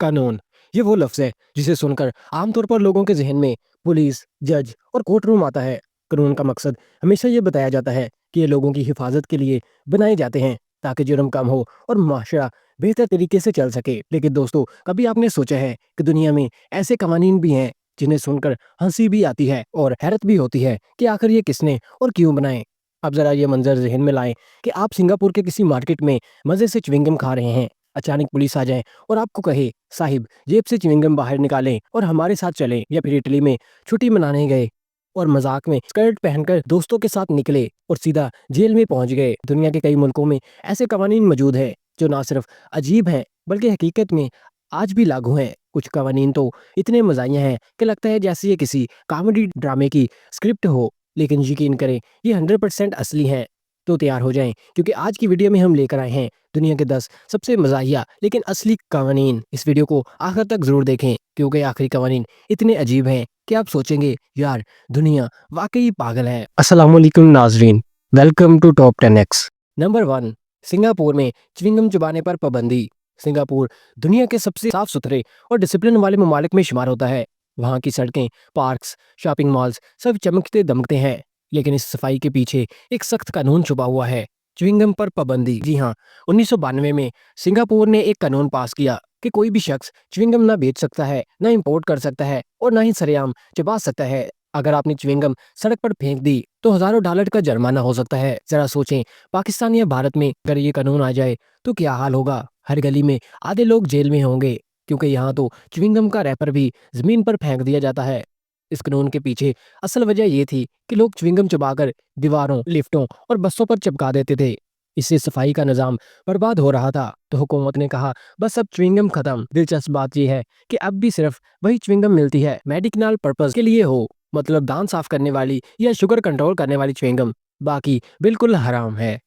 कानून, ये वो लफ्ज़ है जिसे सुनकर आमतौर पर लोगों के ज़हन में पुलिस, जज और कोर्ट रूम आता है। कानून का मकसद हमेशा ये बताया जाता है कि ये लोगों की हिफाजत के लिए बनाए जाते हैं ताकि जुर्म कम हो और माशरा बेहतर तरीके से चल सके। लेकिन दोस्तों, कभी आपने सोचा है कि दुनिया में ऐसे कवानीन भी हैं जिन्हें सुनकर हंसी भी आती है और हैरत भी होती है कि आखिर ये किसने और क्यों बनाए। अब जरा ये मंजर जहन में लाएं कि आप सिंगापुर के किसी मार्केट में मज़े से च्युइंगम खा रहे हैं। अचानक पुलिस आ जाए और आपको कहे, साहिब जेब से च्युइंगम बाहर निकालें और हमारे साथ चलें। या फिर इटली में छुट्टी मनाने गए और मजाक में स्कर्ट पहनकर दोस्तों के साथ निकले और सीधा जेल में पहुंच गए। दुनिया के कई मुल्कों में ऐसे कवानीन मौजूद है जो ना सिर्फ अजीब हैं बल्कि हकीकत में आज भी लागू हैं। कुछ कवानीन तो इतने मज़ाहिया हैं कि लगता है जैसे ये किसी कॉमेडी ड्रामे की स्क्रिप्ट हो। लेकिन यकीन करें, ये 100% असली हैं। तो तैयार हो जाएं, क्योंकि आज की वीडियो में हम लेकर आए हैं दुनिया के 10 सबसे मज़ाहिया लेकिन असली कवानीन। इस वीडियो को आखिर तक ज़रूर देखें, क्योंकि आखिरी कवानीन इतने अजीब हैं कि आप सोचेंगे, यार दुनिया वाकई पागल है। अस्सलाम वालेकुम नाजरीन, वेलकम टू टॉप 10x। नंबर 1, सिंगापुर में च्युइंगम चबाने पर पाबंदी। सिंगापुर दुनिया के सबसे साफ सुथरे और डिसिप्लिन वाले ममालिक में शुमार होता है। वहाँ की सड़कें, पार्क्स, शॉपिंग मॉल्स सब चमकते दमकते हैं। लेकिन इस सफाई के पीछे एक सख्त कानून छुपा हुआ है, च्युइंगम पर पाबंदी। जी हाँ, 1992 में सिंगापुर ने एक कानून पास किया कि कोई भी शख्स च्युइंगम ना बेच सकता है, ना इंपोर्ट कर सकता है और ना ही सरेआम चबा सकता है। अगर आपने च्युइंगम सड़क पर फेंक दी तो हजारों डॉलर का जुर्माना हो सकता है। जरा सोचें, पाकिस्तान या भारत में अगर ये कानून आ जाए तो क्या हाल होगा। हर गली में आधे लोग जेल में होंगे, क्योंकि यहाँ तो च्युइंगम का रैपर भी जमीन पर फेंक दिया जाता है। इस कानून के पीछे असल वजह ये थी कि लोग च्युइंगम चबाकर दीवारों, लिफ्टों और बसों पर चिपका देते थे। इससे सफाई का निज़ाम बर्बाद हो रहा था। तो हुकूमत ने कहा, बस अब च्युइंगम खत्म। दिलचस्प बात यह है कि अब भी सिर्फ वही च्युइंगम मिलती है मेडिकल पर्पस के लिए हो, मतलब दांत साफ करने वाली या शुगर कंट्रोल करने वाली च्युइंगम। बाकी बिल्कुल हराम है।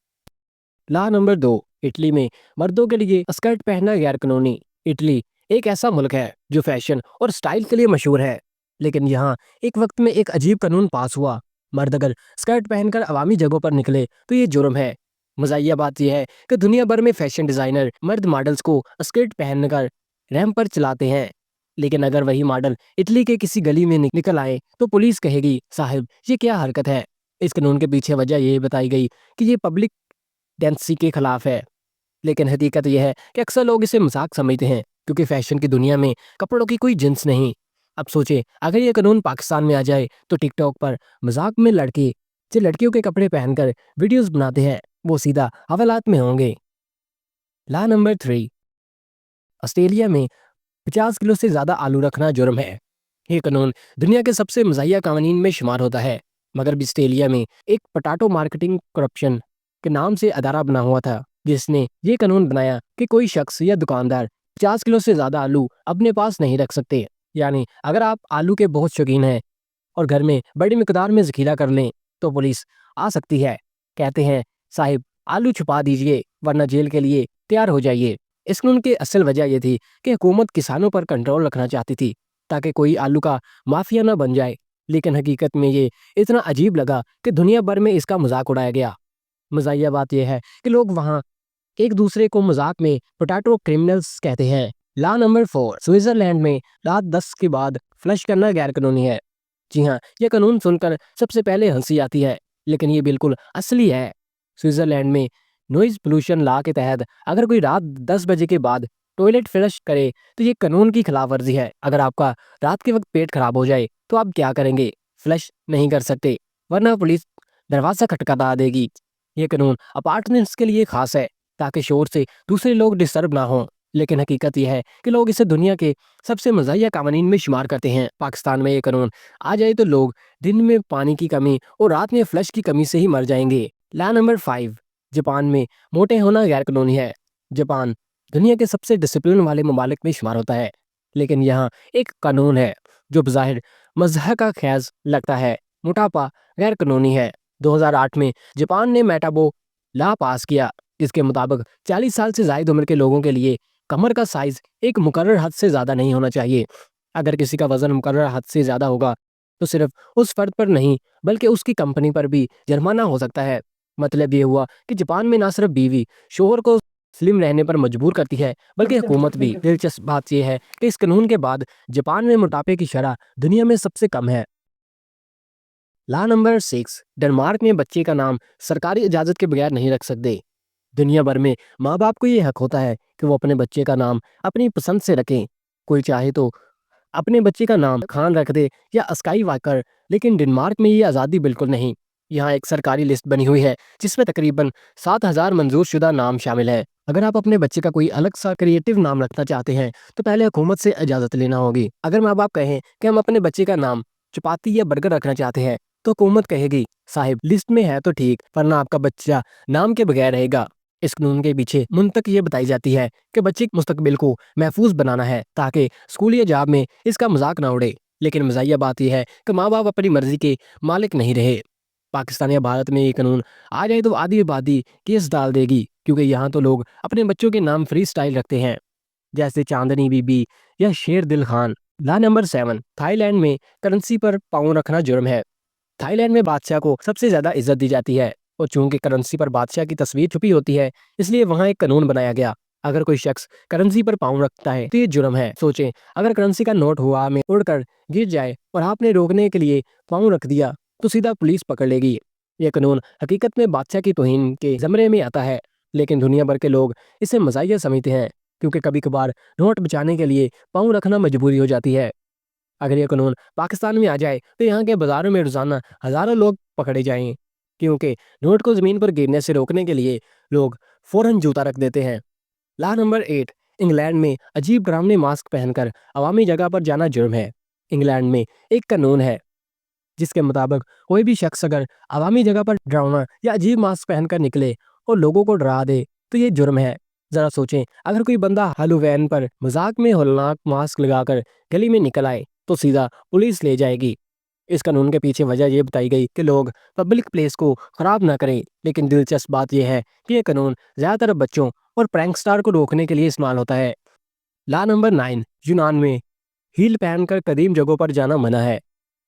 ला नंबर 2, इटली में मर्दों के लिए स्कर्ट पहनना गैर कानूनी। इटली एक ऐसा मुल्क है जो फैशन और स्टाइल के लिए मशहूर है, लेकिन यहाँ एक वक्त में एक अजीब कानून पास हुआ। मर्द अगर स्कर्ट पहनकर अवामी जगहों पर निकले तो ये जुर्म है। मज़ाहिया बात यह है कि दुनिया भर में फैशन डिज़ाइनर मर्द मॉडल्स को स्कर्ट पहनकर रैंप पर चलाते हैं। लेकिन अगर वही मॉडल इटली के किसी गली में निकल आए तो पुलिस कहेगी, साहिब ये क्या हरकत है। इस कानून के पीछे वजह ये बताई गई कि ये पब्लिक डेंसी के खिलाफ है। लेकिन हकीकत यह है कि अक्सर लोग इसे मजाक समझते हैं, क्योंकि फैशन की दुनिया में कपड़ों की कोई जिन्स नहीं। अब सोचे, अगर ये कानून पाकिस्तान में आ जाए तो टिकटॉक पर मजाक में लड़के जो लड़कियों के कपड़े पहनकर वीडियोस बनाते हैं वो सीधा हवालात में होंगे। ला नंबर 3, ऑस्ट्रेलिया में 50 किलो से ज्यादा आलू रखना जुर्म है। ये कानून दुनिया के सबसे मज़ाहिया कानून में शुमार होता है, मगर भी ऑस्ट्रेलिया में एक पोटैटो मार्केटिंग करप्शन के नाम से अदारा बना हुआ था, जिसने ये कानून बनाया कि कोई शख्स या दुकानदार 50 किलो से ज्यादा आलू अपने पास नहीं रख सकते। यानी अगर आप आलू के बहुत शौकीन हैं और घर में बड़ी मिकदार में ज़खीरा कर लें तो पुलिस आ सकती है। कहते हैं, साहिब आलू छुपा दीजिए वरना जेल के लिए तैयार हो जाइए। इस कानून की असल वजह यह थी कि हुकूमत किसानों पर कंट्रोल रखना चाहती थी ताकि कोई आलू का माफिया न बन जाए। लेकिन हकीकत में ये इतना अजीब लगा कि दुनिया भर में इसका मजाक उड़ाया गया। मज़ाहिया बात यह है कि लोग वहाँ एक दूसरे को मजाक में पोटैटो क्रिमिनल्स कहते हैं। ला नंबर 4, स्विट्जरलैंड में रात 10 के बाद फ्लश करना गैर कानूनी है। जी हाँ, यह कानून सुनकर सबसे पहले हंसी आती है, लेकिन ये बिल्कुल असली है। स्विट्जरलैंड में नॉइज पोल्यूशन लॉ के तहत अगर कोई रात 10 बजे के बाद टॉयलेट फ्लश करे तो ये कानून की खिलाफ वर्जी है। अगर आपका रात के वक्त पेट खराब हो जाए तो आप क्या करेंगे? फ्लश नहीं कर सकते, वरना पुलिस दरवाजा खटखटा देगी। ये कानून अपार्टमेंट्स के लिए खास है ताकि शोर से दूसरे लोग डिस्टर्ब ना हों। लेकिन हकीकत यह है कि लोग इसे दुनिया के सबसे मज़ाहिया कानून में शुमार करते हैं। पाकिस्तान में ये कानून आ जाए तो लोग दिन में पानी की कमी और रात में फ्लश की कमी से ही मर जाएंगे। ला नंबर 5, जापान में मोटे होना गैर कानूनी है। जापान दुनिया के सबसे डिसिप्लिन वाले ममालिक में शुमार होता है, लेकिन यहाँ एक कानून है जो बज़ाहिर मज़हब का ख्याज लगता है। मोटापा गैर कानूनी है। 2008 में जापान ने मेटाबो लॉ पास किया, जिसके मुताबिक 40 साल से ज़ायद उम्र के लोगों के लिए कमर का साइज एक मुकर्रर हद से ज़्यादा नहीं होना चाहिए। अगर किसी का वजन मुकर्रर हद से ज़्यादा होगा तो सिर्फ उस फर्द पर नहीं बल्कि उसकी कंपनी पर भी जुर्माना हो सकता है। मतलब ये हुआ कि जापान में ना सिर्फ बीवी शोहर को स्लिम रहने पर मजबूर करती है, बल्कि हुकूमत भी। दिलचस्प बात यह है कि इस कानून के बाद जापान में मोटापे की शरह दुनिया में सबसे कम है। ला नंबर 6, डेनमार्क में बच्चे का नाम सरकारी इजाजत के बगैर नहीं रख सकते। दुनिया भर में माँ बाप को ये हक होता है कि वो अपने बच्चे का नाम अपनी पसंद से रखें। कोई चाहे तो अपने बच्चे का नाम खान रख दे या स्काई वाकर, लेकिन डेनमार्क में ये आज़ादी बिल्कुल नहीं। यहाँ एक सरकारी लिस्ट बनी हुई है जिसमें तकरीबन 7,000 मंजूर शुदा नाम शामिल है। अगर आप अपने बच्चे का कोई अलग सा क्रिएटिव नाम रखना चाहते हैं तो पहले हुकूमत से इजाज़त लेना होगी। अगर माँ बाप कहें कि हम अपने बच्चे का नाम चपाती या बर्गर रखना चाहते हैं तो हुकूमत कहेगी साहिब लिस्ट में है तो ठीक, वरना आपका बच्चा नाम के बगैर रहेगा। इस कानून के पीछे मुंतक ये बताई जाती है कि बच्चे के मुस्तकबिल को महफूज बनाना है ताकि स्कूल या जॉब में इसका मजाक ना उड़े। लेकिन मज़ाहिया बात यह है कि माँ बाप अपनी मर्जी के मालिक नहीं रहे। पाकिस्तान या भारत में ये कानून आ जाए तो आधी आबादी केस डाल देगी, क्योंकि यहाँ तो लोग अपने बच्चों के नाम फ्री स्टाइल रखते हैं, जैसे चांदनी बीबी या शेर दिल खान। ला नंबर 7, थाईलैंड में करेंसी पर पाउंड रखना जुर्म है। थाईलैंड में बादशाह को सबसे ज्यादा इज्जत दी जाती है और चूंकि करेंसी पर बादशाह की तस्वीर छुपी होती है, इसलिए वहाँ एक कानून बनाया गया। अगर कोई शख्स करेंसी पर पाउंड रखता है तो ये जुर्म है। सोचें, अगर करेंसी का नोट हवा में उड़कर गिर जाए और आपने रोकने के लिए पाउंड रख दिया तो सीधा पुलिस पकड़ लेगी। यह कानून हकीकत में बादशाह की तौहीन के ज़मरे में आता है, लेकिन दुनिया भर के लोग इसे मज़ाहिया समझते हैं, क्योंकि कभी कभार नोट बचाने के लिए पाउंड रखना मजबूरी हो जाती है। अगर यह कानून पाकिस्तान में आ जाए तो यहाँ के बाजारों में रोजाना हजारों लोग पकड़े जाएंगे, क्योंकि नोट को जमीन पर गिरने से रोकने के लिए लोग फौरन जूता रख देते हैं। ला नंबर 8, इंग्लैंड में अजीब डरावने मास्क पहनकर अवामी जगह पर जाना जुर्म है। इंग्लैंड में एक कानून है जिसके मुताबिक कोई भी शख्स अगर अवामी जगह पर डरावना या अजीब मास्क पहनकर निकले और लोगों को डरा दे तो ये जुर्म है। जरा सोचें, अगर कोई बंदा हैलोवीन पर मजाक में होलनाक मास्क लगाकर गली में निकल आए तो सीधा पुलिस ले जाएगी। इस कानून के पीछे वजह यह बताई गई कि लोग पब्लिक प्लेस को खराब ना करें, लेकिन दिलचस्प बात यह है कि यह कानून ज्यादातर बच्चों और प्रैंकस्टार को रोकने के लिए इस्तेमाल होता है। ला नंबर 9, यूनान में हील पहनकर कदीम जगहों पर जाना मना है।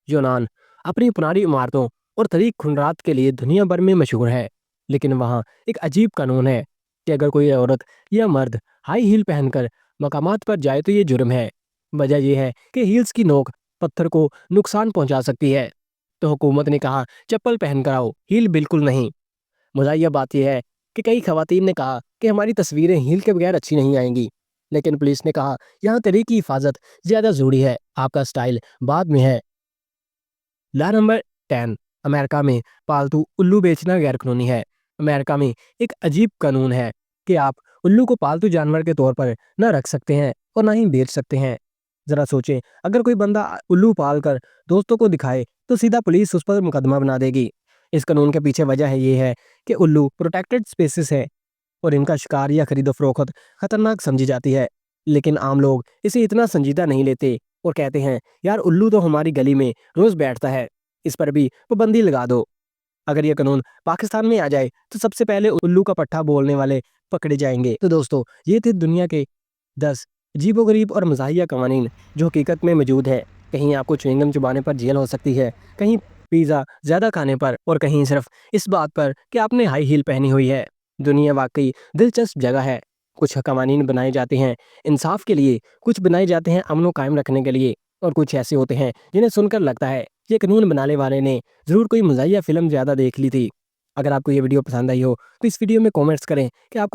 यूनान अपनी पुरानी इमारतों और तरीक खुनरात के लिए दुनिया भर में मशहूर है, लेकिन वहाँ एक अजीब कानून है कि अगर कोई औरत या मर्द हाई हील पहनकर मकामात पर जाए तो ये जुर्म है। वजह यह है कि हील्स की नोक पत्थर को नुकसान पहुंचा सकती है, तो हुकूमत ने कहा चप्पल पहनकर आओ, हील बिल्कुल नहीं। मज़ाहिया बात यह है कि कई खवातीन ने कहा कि हमारी तस्वीरें हील के बगैर अच्छी नहीं आएंगी, लेकिन पुलिस ने कहा यहाँ तरीक की हिफाजत ज्यादा जरूरी है, आपका स्टाइल बाद में है। ला नंबर 10, अमेरिका में पालतू उल्लू बेचना गैर कानूनी है। अमेरिका में एक अजीब कानून है कि आप उल्लू को पालतू जानवर के तौर पर न रख सकते हैं और ना ही बेच सकते हैं। जरा सोचें, अगर कोई बंदा उल्लू पाल कर दोस्तों को दिखाए तो सीधा पुलिस उस पर मुकदमा बना देगी। इस कानून के पीछे वजह है ये है कि उल्लू प्रोटेक्टेड स्पेसिस है और इनका शिकार या खरीदो फरोख्त खतरनाक समझी जाती है, लेकिन आम लोग इसे इतना संजीदा नहीं लेते और कहते हैं यार उल्लू तो हमारी गली में रोज बैठता है, इस पर भी पाबंदी लगा दो। अगर ये कानून पाकिस्तान में आ जाए तो सबसे पहले उल्लू का पट्टा बोलने वाले पकड़े जाएंगे। तो दोस्तों, ये थे दुनिया के 10 अजीबोगरीब और मज़ाहिया कवानीन जो हकीकत में मौजूद है। कहीं आपको च्युइंगम चबाने पर जेल हो सकती है, कहीं पिज़्ज़ा ज़्यादा खाने पर, और कहीं सिर्फ इस बात पर कि आपने हाई हील पहनी हुई है। दुनिया वाकई दिलचस्प जगह है। कुछ कवानीन बनाए जाते हैं इंसाफ के लिए, कुछ बनाए जाते हैं अमन कायम रखने के लिए, और कुछ ऐसे होते हैं जिन्हें सुनकर लगता है ये कानून बनाने वाले ने ज़रूर कोई मज़ाहिया फिल्म ज़्यादा देख ली थी। अगर आपको ये वीडियो पसंद आई हो तो इस वीडियो में कमेंट्स करें कि आपको